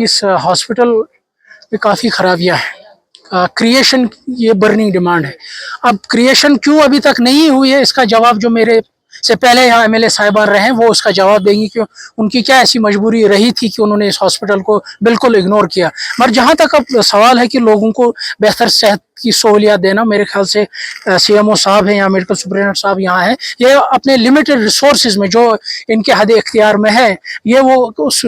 इस हॉस्पिटल में काफ़ी खराबियां हैं। क्रिएशन ये बर्निंग डिमांड है। अब क्रिएशन क्यों अभी तक नहीं हुई है, इसका जवाब जो मेरे से पहले यहाँ एमएलए साहिबान रहे हैं वो उसका जवाब देंगी कि उनकी क्या ऐसी मजबूरी रही थी कि उन्होंने इस हॉस्पिटल को बिल्कुल इग्नोर किया। मगर जहाँ तक अब सवाल है कि लोगों को बेहतर सेहत की सहूलियात देना, मेरे ख्याल से सीएमओ साहब हैं या मेडिकल सुपरिटेंडेंट साहब यहाँ हैं, ये अपने लिमिटेड रिसोर्सेज में जो इनके हद इख्तियार में है ये वो उस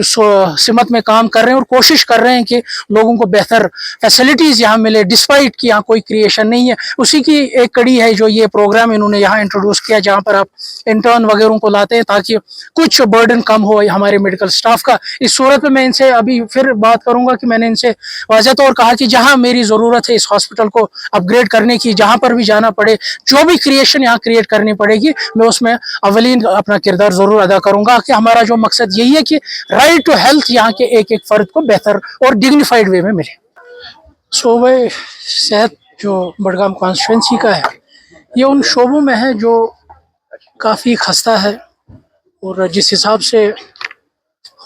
सिमत में काम कर रहे हैं और कोशिश कर रहे हैं कि लोगों को बेहतर फैसिलिटीज़ यहाँ मिले, डिस्पाइट कि यहाँ कोई क्रिएशन नहीं है। उसी की एक कड़ी है जो ये प्रोग्राम इन्होंने यहाँ इंट्रोड्यूस किया, जहाँ पर आप इंटर्न वगैरह को लाते हैं ताकि कुछ बर्डन कम हो हमारे मेडिकल स्टाफ का। इस सूरत में मैं इनसे अभी फिर बात करूंगा कि मैंने इनसे वाज़ह तौर कहा कि जहाँ मेरी ज़रूरत है इस हॉस्पिटल को अपग्रेड करने की, जहाँ पर भी जाना पड़े, जो भी क्रिएशन यहाँ क्रिएट करनी पड़ेगी, मैं उसमें अवलीन अपना किरदार ज़रूर अदा करूंगा कि हमारा जो मकसद यही है कि राइट टू हेल्थ यहाँ के एक एक फ़र्द को बेहतर और डिग्निफाइड वे में मिले। शोबे सेहत जो बडगाम कॉन्स्टिट्यूंसी का है, ये उन शोबों में है जो काफ़ी खस्ता है और जिस हिसाब से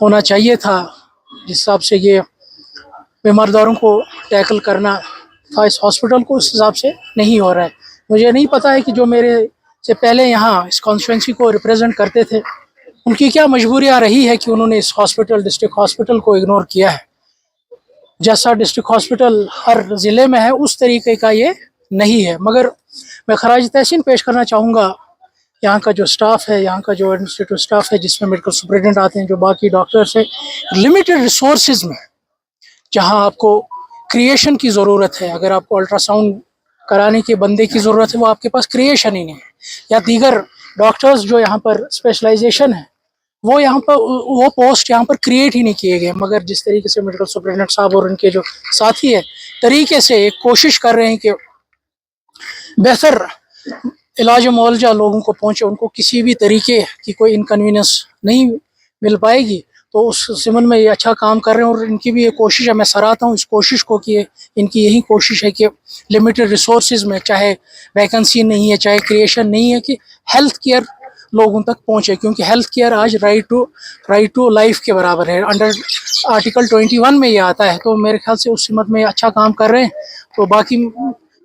होना चाहिए था, जिस हिसाब से ये बीमारदारों को टैकल करना था इस हॉस्पिटल को, उस हिसाब से नहीं हो रहा है। मुझे नहीं पता है कि जो मेरे से पहले यहाँ इस कॉन्स्टिट्यूंसी को रिप्रेजेंट करते थे उनकी क्या मजबूरियाँ रही है कि उन्होंने इस हॉस्पिटल, डिस्ट्रिक्ट हॉस्पिटल को इग्नोर किया है। जैसा डिस्ट्रिक्ट हॉस्पिटल हर ज़िले में है उस तरीके का ये नहीं है। मगर मैं खराज तहसीन पेश करना चाहूँगा यहाँ का जो स्टाफ है, यहाँ का जो एडमिनिस्ट्रेटिव स्टाफ है, जिसमें मेडिकल सुपरिटेंडेंट आते हैं, जो बाकी डॉक्टर्स है, लिमिटेड रिसोर्सेज में जहाँ आपको क्रिएशन की ज़रूरत है, अगर आपको अल्ट्रासाउंड कराने के बंदे की ज़रूरत है वो आपके पास क्रिएशन ही नहीं है, या दीगर डॉक्टर्स जो यहाँ पर स्पेशलाइजेशन है वो यहाँ पर वो पोस्ट यहाँ पर क्रिएट ही नहीं किए गए। मगर जिस तरीके से मेडिकल सुपरिटेंडेंट साहब और उनके जो साथी है तरीके से एक कोशिश कर रहे हैं कि बेहतर इलाज मुआवजा लोगों को पहुँचे, उनको किसी भी तरीके की कोई इनकन्वीनियंस नहीं मिल पाएगी, तो उस ज़िमन में ये अच्छा काम कर रहे हैं। और इनकी भी ये कोशिश है, मैं सराहता हूँ इस कोशिश को कि इनकी यही कोशिश है कि लिमिटेड रिसोर्सेज में, चाहे वैकेंसी नहीं है, चाहे क्रिएशन नहीं है, कि हेल्थ केयर लोगों तक पहुँचे, क्योंकि हेल्थ केयर आज राइट टू लाइफ के बराबर है। अंडर आर्टिकल 21 में ये आता है, तो मेरे ख्याल से उस सिमत में अच्छा काम कर रहे हैं। तो बाकी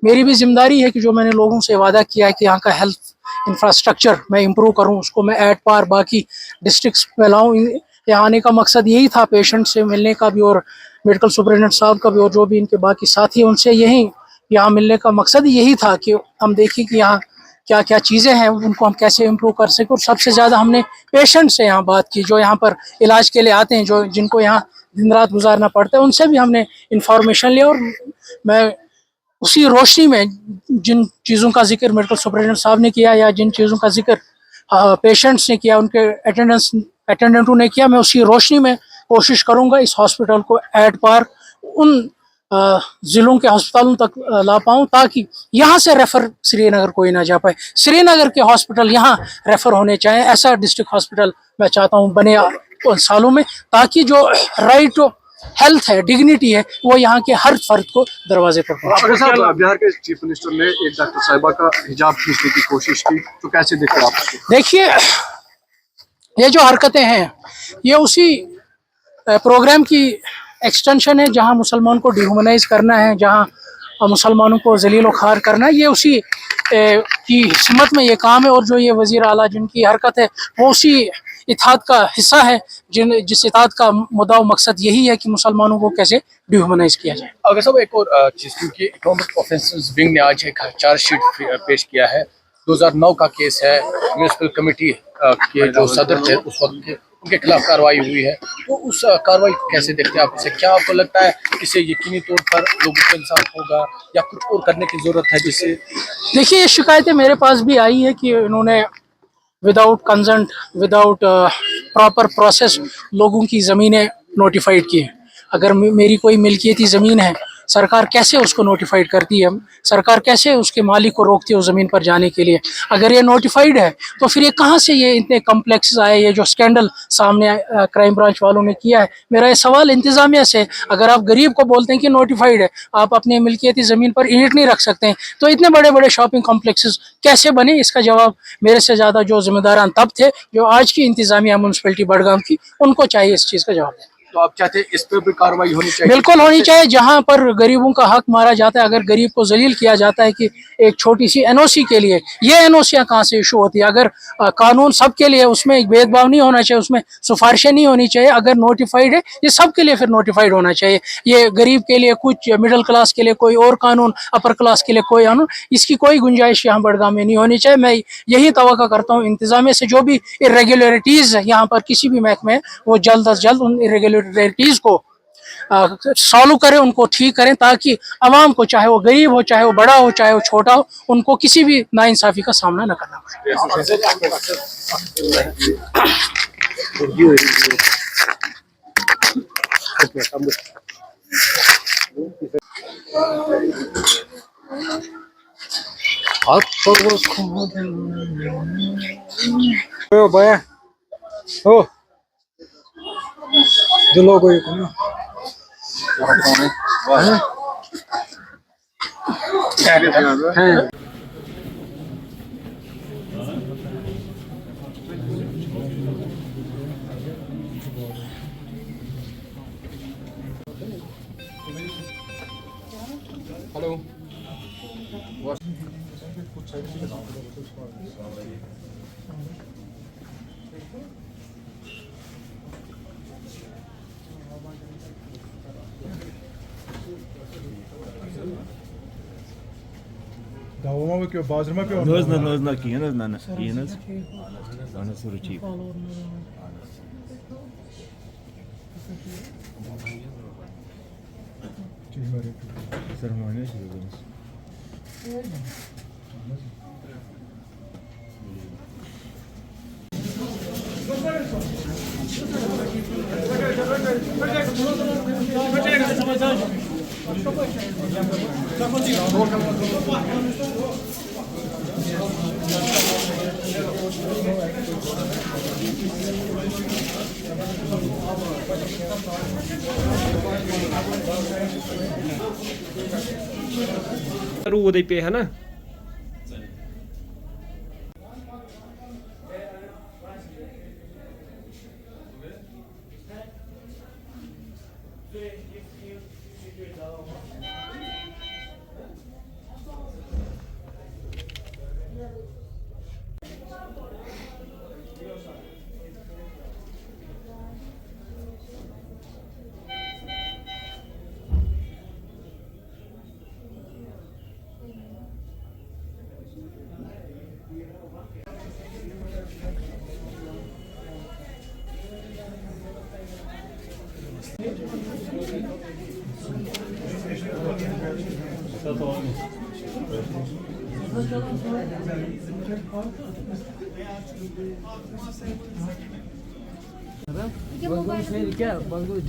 मेरी भी जिम्मेदारी है कि जो मैंने लोगों से वादा किया है कि यहाँ का हेल्थ इंफ्रास्ट्रक्चर मैं इम्प्रूव करूँ, उसको मैं एट पार बाकी डिस्ट्रिक्ट्स में लाऊँ। यहाँ आने का मकसद यही था, पेशेंट से मिलने का भी और मेडिकल सुपरिटेंडेंट साहब का भी और जो भी इनके बाकी साथी हैं उनसे यही यहाँ मिलने का मकसद यही था कि हम देखें कि यहाँ क्या क्या चीज़ें हैं, उनको हम कैसे इम्प्रूव कर सकें। और सबसे ज़्यादा हमने पेशेंट से यहाँ बात की, जो यहाँ पर इलाज के लिए आते हैं, जो जिनको यहाँ दिन रात गुजारना पड़ता है, उनसे भी हमने इंफॉर्मेशन लिया। और मैं उसी रोशनी में जिन चीज़ों का जिक्र मेडिकल सुपरिटेंडेंट साहब ने किया या जिन चीज़ों का जिक्र पेशेंट्स ने किया, उनके अटेंडेंटों ने किया, मैं उसी रोशनी में कोशिश करूंगा इस हॉस्पिटल को एट पार उन ज़िलों के अस्पतालों तक ला पाऊँ, ताकि यहाँ से रेफ़र श्रीनगर कोई ना जा पाए। श्रीनगर के हॉस्पिटल यहाँ रेफ़र होने चाहिए, ऐसा डिस्ट्रिक्ट हॉस्पिटल मैं चाहता हूँ बने सालों में, ताकि जो राइट टू हेल्थ है, डिग्निटी है, वो यहाँ के हर फर्द को दरवाजे पर पहुँचे। बिहार के चीफ मिनिस्टर ने एक डॉक्टर साहिबा का हिजाब खींचने की कोशिश की, तो कैसे देखते आप? देखिए, ये जो हरकतें हैं ये उसी प्रोग्राम की एक्सटेंशन है जहां मुसलमानों को डिह्यूमनाइज करना है, जहां मुसलमानों को जलील व खार करना है, ये उसी की सिमत में ये काम है। और जो ये वज़ीर आला जिनकी हरकत है वो उसी इत्तेहाद का हिस्सा है, जिस इत्तेहाद का मुद्दा व मकसद यही है कि मुसलमानों को कैसे डिह्यूमनाइज किया जाए। अगर सब एक और चीज़, क्योंकि इकोनॉमिक ऑफेंसेस विंग ने आज एक चार्जशीट पेश किया है, 2009 का केस है, म्यूनिसिपल कमेटी के जो सदर थे उस वक्त के, उनके खिलाफ कार्रवाई हुई है, तो उस कार्रवाई को कैसे देखते हैं आप? इसे क्या आपको लगता है इससे यकीनी तौर पर लोगों को इंसाफ होगा या कुछ और करने की ज़रूरत है जिससे? देखिए, ये शिकायतें मेरे पास भी आई है कि इन्होंने without consent, without proper process लोगों की ज़मीनें नोटिफाइड की हैं। अगर मेरी कोई मिल्कियती ज़मीन है, सरकार कैसे उसको नोटिफाइड करती है? सरकार कैसे उसके मालिक को रोकती है उस ज़मीन पर जाने के लिए? अगर ये नोटिफाइड है तो फिर ये कहाँ से ये इतने कम्प्लेक्सेस आए, ये जो स्कैंडल सामने क्राइम ब्रांच वालों ने किया है? मेरा ये सवाल इंतज़ामिया से, अगर आप गरीब को बोलते हैं कि नोटिफाइड है, आप अपने मिल्कियती ज़मीन पर ईंट नहीं रख सकते हैं, तो इतने बड़े बड़े शॉपिंग कॉम्प्लेक्सेस कैसे बने? इसका जवाब मेरे से ज़्यादा जो ज़िम्मेदारान तब थे, जो आज की इंतज़ामिया म्यूनसिपैलिटी बडगाम की, उनको चाहिए इस चीज़ का जवाब देना। तो आप चाहते हैं इस पर भी कार्रवाई होनी चाहिए? बिल्कुल होनी चाहिए। जहां पर गरीबों का हक मारा जाता है, अगर गरीब को जलील किया जाता है कि एक छोटी सी एनओसी के लिए, ये एनओसियां कहाँ से इशू होती है? अगर कानून सबके लिए, उसमें एक भेदभाव नहीं होना चाहिए, उसमें सिफारिशें नहीं होनी चाहिए। अगर नोटिफाइड है ये सबके लिए, फिर नोटिफाइड होना चाहिए। ये गरीब के लिए कुछ, मिडिल क्लास के लिए कोई और कानून, अपर क्लास के लिए कोई कानून, इसकी कोई गुंजाइश यहाँ बड़गाम में नहीं होनी चाहिए। मैं यही तवक्को करता हूँ इंतजामिया से, जो भी इरेगुलरिटीज़ है यहाँ पर किसी भी महकमे में, वो जल्द अज जल्द उन इरेगुलरिटीज़ को सॉल्व करें, उनको ठीक करें, ताकि आवाम को, चाहे वो गरीब हो, चाहे वो बड़ा हो, चाहे वो छोटा हो, उनको किसी भी नाइंसाफ़ी का सामना न करना पड़े। Oh, baya. Oh. Do logo aí, como? É. Hello. Davama bakıyor, bazırma bakıyor. Nozna kihiniz, kihiniz. Ana suruçi. Sermane şuradayız. ਰੂ ਦੇ ਪਏ ਹਨਾ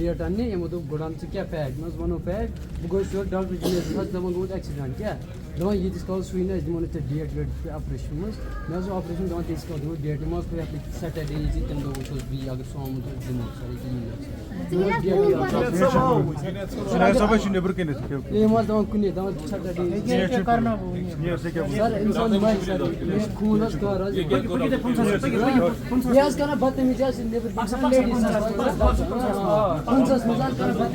डेट अन्य यमो दोप गोडान से क्या पैक मज वनो पैक बो डॉक्टर जिनेस मज दमन गो एक्सीडेंट क्या दवन ये दिस कॉल सुइन इस दिमन डेट वेट ऑपरेशन मज मज ऑपरेशन दवन दिस कॉल दो डेट मज पे सैटरडे जी तम दो तो भी अगर सोम तो दिमो सारी Sinan Savaş şimdi bir kere. ये मज दवन कुने दवन सैटरडे Niye करना वो? Niye se क्या? सर इंसान मार सर ये खूनस का राज यास करना बदतमीजी से नेबर लेडीज पंचास मजाक कर बद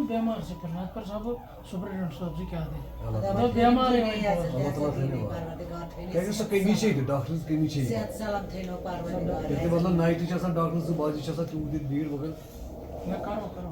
बीमार से करना पर सब सुपरिटेंडेंट साहब से क्या दे बीमार है क्या सो कमी चाहिए डॉक्टर्स कमी चाहिए ये मतलब नाइट इच आसान डॉक्टर्स से बाजी इच आसान तू दिन भीड़ वगैरह मैं करो करो